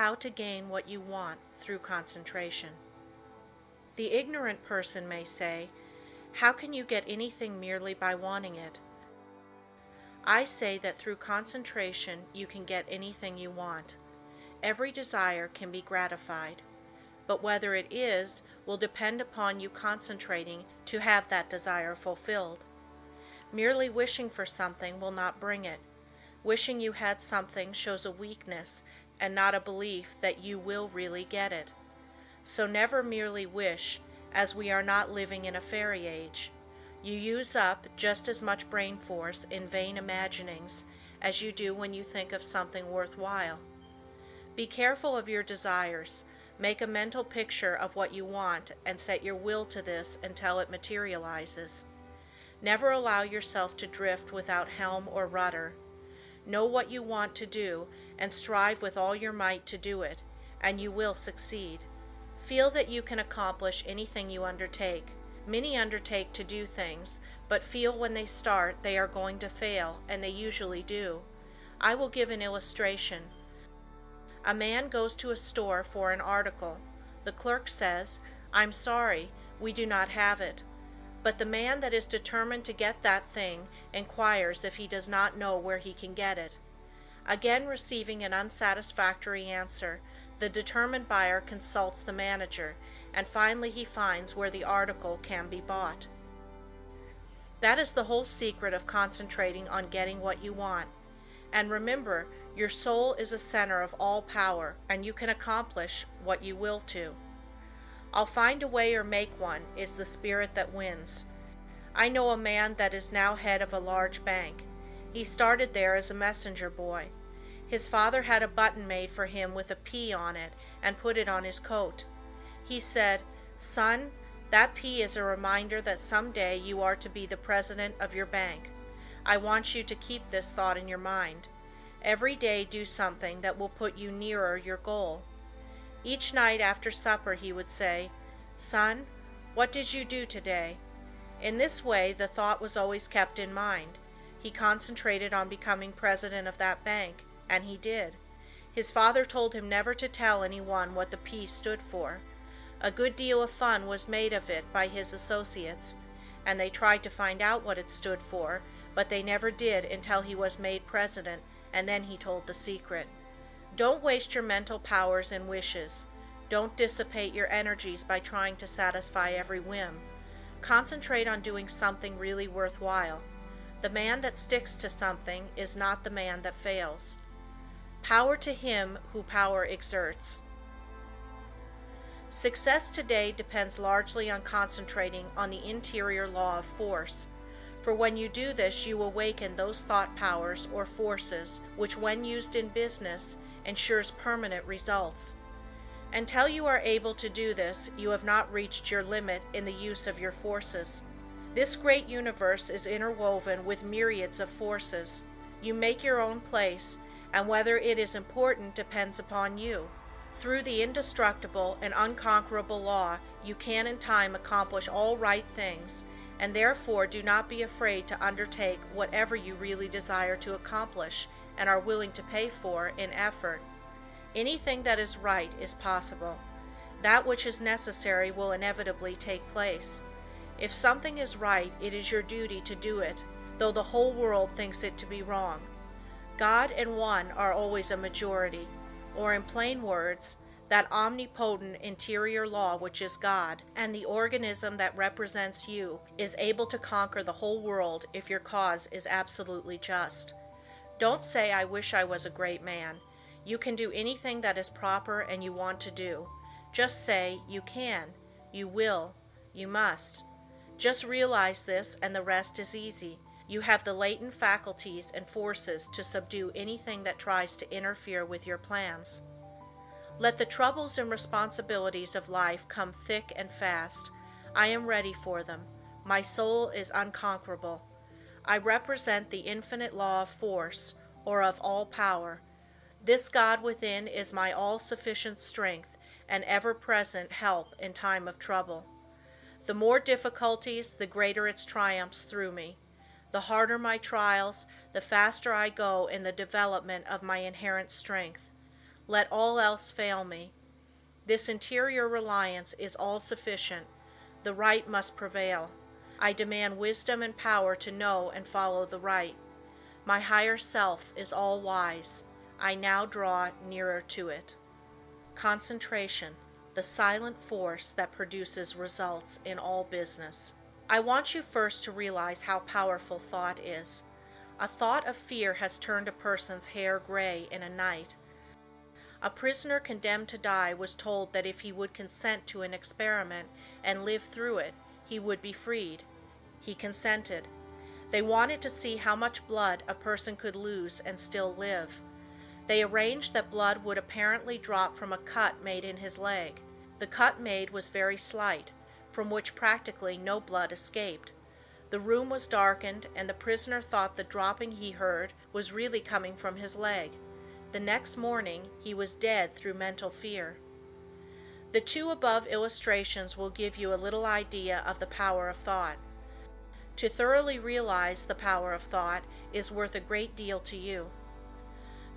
how to gain what you want through concentration. The ignorant person may say, "How can you get anything merely by wanting it?" I say that through concentration you can get anything you want. Every desire can be gratified, but whether it is will depend upon you concentrating to have that desire fulfilled. Merely wishing for something will not bring it. Wishing you had something shows a weakness and not a belief that you will really get it. So never merely wish, as we are not living in a fairy age. You use up just as much brain force in vain imaginings as you do when you think of something worthwhile. Be careful of your desires. Make a mental picture of what you want and set your will to this until it materializes. Never allow yourself to drift without helm or rudder. Know what you want to do and strive with all your might to do it, and you will succeed. Feel that you can accomplish anything you undertake. Many undertake to do things, but feel when they start they are going to fail, and they usually do. I will give an illustration. A man goes to a store for an article. The clerk says, "I'm sorry, we do not have it." But the man that is determined to get that thing inquires if he does not know where he can get it. Again receiving an unsatisfactory answer, the determined buyer consults the manager, and finally he finds where the article can be bought. That is the whole secret of concentrating on getting what you want. And remember, your soul is a center of all power, and you can accomplish what you will to. "I'll find a way or make one" is the spirit that wins. I know a man that is now head of a large bank. He started there as a messenger boy. His father had a button made for him with a P on it and put it on his coat. He said, "Son, that P is a reminder that someday you are to be the president of your bank. I want you to keep this thought in your mind. Every day do something that will put you nearer your goal." Each night after supper he would say, "Son, what did you do today?" In this way the thought was always kept in mind. He concentrated on becoming president of that bank, and he did. His father told him never to tell anyone what the P stood for. A good deal of fun was made of it by his associates, and they tried to find out what it stood for, but they never did until he was made president, and then he told the secret. Don't waste your mental powers in wishes. Don't dissipate your energies by trying to satisfy every whim. Concentrate on doing something really worthwhile. The man that sticks to something is not the man that fails. Power to him who power exerts. Success today depends largely on concentrating on the interior law of force. For when you do this, you awaken those thought powers or forces which, when used in business, ensures permanent results. Until you are able to do this, you have not reached your limit in the use of your forces. This great universe is interwoven with myriads of forces. You make your own place, and whether it is important depends upon you. Through the indestructible and unconquerable law, you can in time accomplish all right things, and therefore do not be afraid to undertake whatever you really desire to accomplish and are willing to pay for in effort. Anything that is right is possible. That which is necessary will inevitably take place. If something is right, it is your duty to do it, though the whole world thinks it to be wrong. God and one are always a majority, or in plain words, that omnipotent interior law which is God, and the organism that represents you, is able to conquer the whole world if your cause is absolutely just. Don't say, "I wish I was a great man." You can do anything that is proper and you want to do. Just say, "You can," "You will," "You must." Just realize this and the rest is easy. You have the latent faculties and forces to subdue anything that tries to interfere with your plans. Let the troubles and responsibilities of life come thick and fast. I am ready for them. My soul is unconquerable. I represent the infinite law of force, or of all power. This God within is my all-sufficient strength and ever-present help in time of trouble. The more difficulties, the greater its triumphs through me. The harder my trials, the faster I go in the development of my inherent strength. Let all else fail me. This interior reliance is all sufficient. The right must prevail. I demand wisdom and power to know and follow the right. My higher self is all wise. I now draw nearer to it. Concentration, the silent force that produces results in all business. I want you first to realize how powerful thought is. A thought of fear has turned a person's hair gray in a night. A prisoner condemned to die was told that if he would consent to an experiment and live through it, he would be freed. He consented. They wanted to see how much blood a person could lose and still live. They arranged that blood would apparently drop from a cut made in his leg. The cut made was very slight, from which practically no blood escaped. The room was darkened, and the prisoner thought the dropping he heard was really coming from his leg. The next morning he was dead through mental fear. The two above illustrations will give you a little idea of the power of thought. To thoroughly realize the power of thought is worth a great deal to you.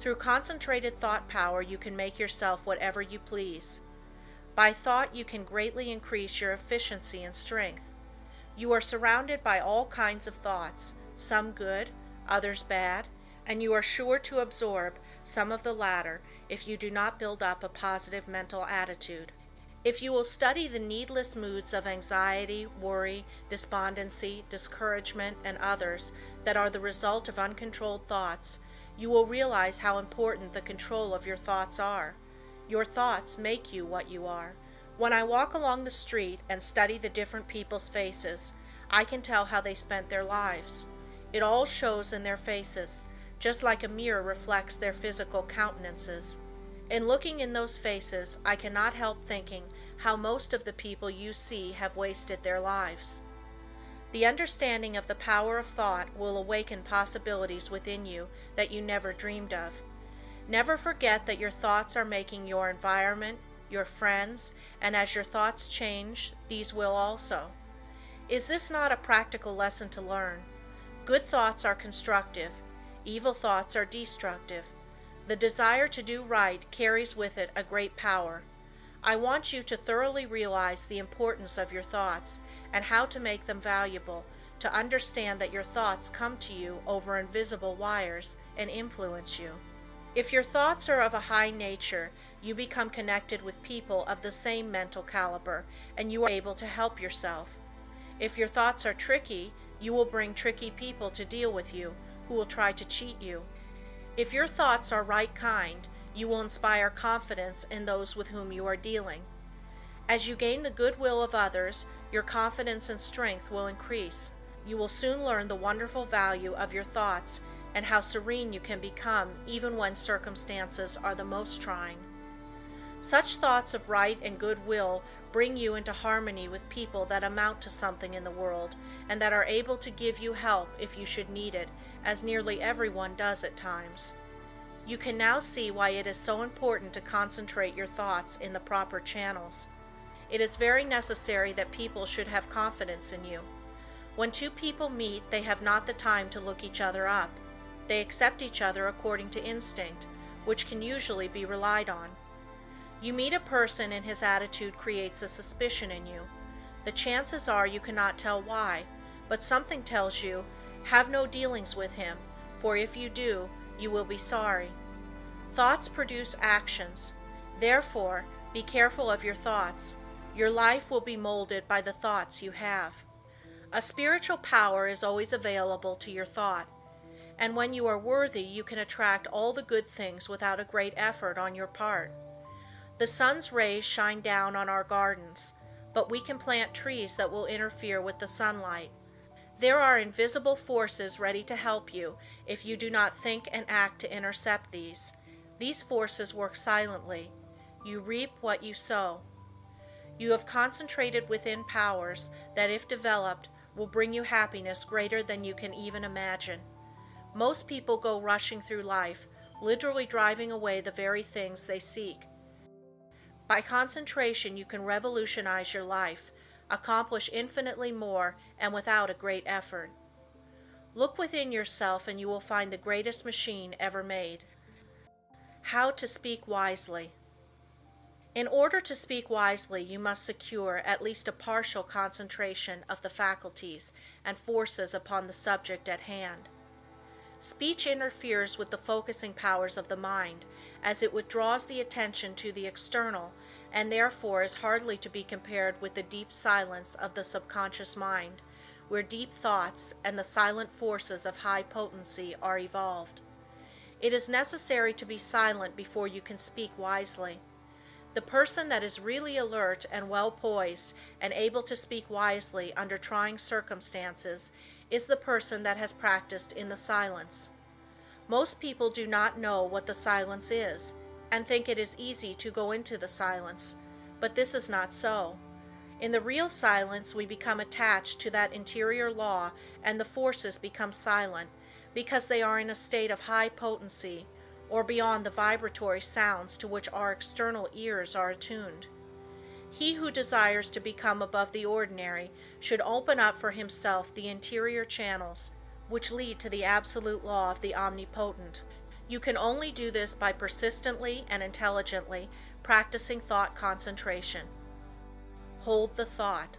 Through concentrated thought power you can make yourself whatever you please. By thought you can greatly increase your efficiency and strength. You are surrounded by all kinds of thoughts, some good, others bad, and you are sure to absorb some of the latter if you do not build up a positive mental attitude. If you will study the needless moods of anxiety, worry, despondency, discouragement, and others that are the result of uncontrolled thoughts, you will realize how important the control of your thoughts are. Your thoughts make you what you are. When I walk along the street and study the different people's faces, I can tell how they spent their lives. It all shows in their faces, just like a mirror reflects their physical countenances. In looking in those faces, I cannot help thinking how most of the people you see have wasted their lives. The understanding of the power of thought will awaken possibilities within you that you never dreamed of. Never forget that your thoughts are making your environment, your friends, and as your thoughts change, these will also. Is this not a practical lesson to learn? Good thoughts are constructive, evil thoughts are destructive. The desire to do right carries with it a great power. I want you to thoroughly realize the importance of your thoughts and how to make them valuable, to understand that your thoughts come to you over invisible wires and influence you. If your thoughts are of a high nature, you become connected with people of the same mental caliber, and you are able to help yourself. If your thoughts are tricky, you will bring tricky people to deal with you, who will try to cheat you. If your thoughts are right kind, you will inspire confidence in those with whom you are dealing. As you gain the goodwill of others, your confidence and strength will increase. You will soon learn the wonderful value of your thoughts and how serene you can become even when circumstances are the most trying. Such thoughts of right and goodwill bring you into harmony with people that amount to something in the world and that are able to give you help if you should need it, as nearly everyone does at times. You can now see why it is so important to concentrate your thoughts in the proper channels. It is very necessary that people should have confidence in you. When two people meet, they have not the time to look each other up. They accept each other according to instinct, which can usually be relied on. You meet a person and his attitude creates a suspicion in you. The chances are you cannot tell why, but something tells you, have no dealings with him, for if you do, you will be sorry. Thoughts produce actions. Therefore, be careful of your thoughts. Your life will be molded by the thoughts you have. A spiritual power is always available to your thought, and when you are worthy, you can attract all the good things without a great effort on your part. The sun's rays shine down on our gardens, but we can plant trees that will interfere with the sunlight. There are invisible forces ready to help you if you do not think and act to intercept these. These forces work silently. You reap what you sow. You have concentrated within powers that, if developed, will bring you happiness greater than you can even imagine. Most people go rushing through life, literally driving away the very things they seek. By concentration, you can revolutionize your life, accomplish infinitely more, and without a great effort. Look within yourself and you will find the greatest machine ever made. How to speak wisely. In order to speak wisely you must secure at least a partial concentration of the faculties and forces upon the subject at hand. Speech interferes with the focusing powers of the mind, as it withdraws the attention to the external and therefore is hardly to be compared with the deep silence of the subconscious mind, where deep thoughts and the silent forces of high potency are evolved. It is necessary to be silent before you can speak wisely. The person that is really alert and well poised and able to speak wisely under trying circumstances is the person that has practiced in the silence. Most people do not know what the silence is, and think it is easy to go into the silence, but this is not so. In the real silence we become attached to that interior law and the forces become silent, because they are in a state of high potency, or beyond the vibratory sounds to which our external ears are attuned. He who desires to become above the ordinary should open up for himself the interior channels which lead to the absolute law of the omnipotent. You can only do this by persistently and intelligently practicing thought concentration. Hold the thought.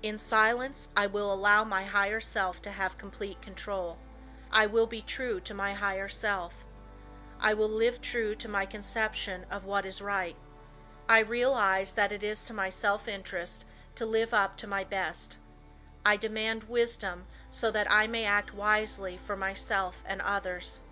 In silence, I will allow my higher self to have complete control. I will be true to my higher self. I will live true to my conception of what is right. I realize that it is to my self-interest to live up to my best. I demand wisdom so that I may act wisely for myself and others.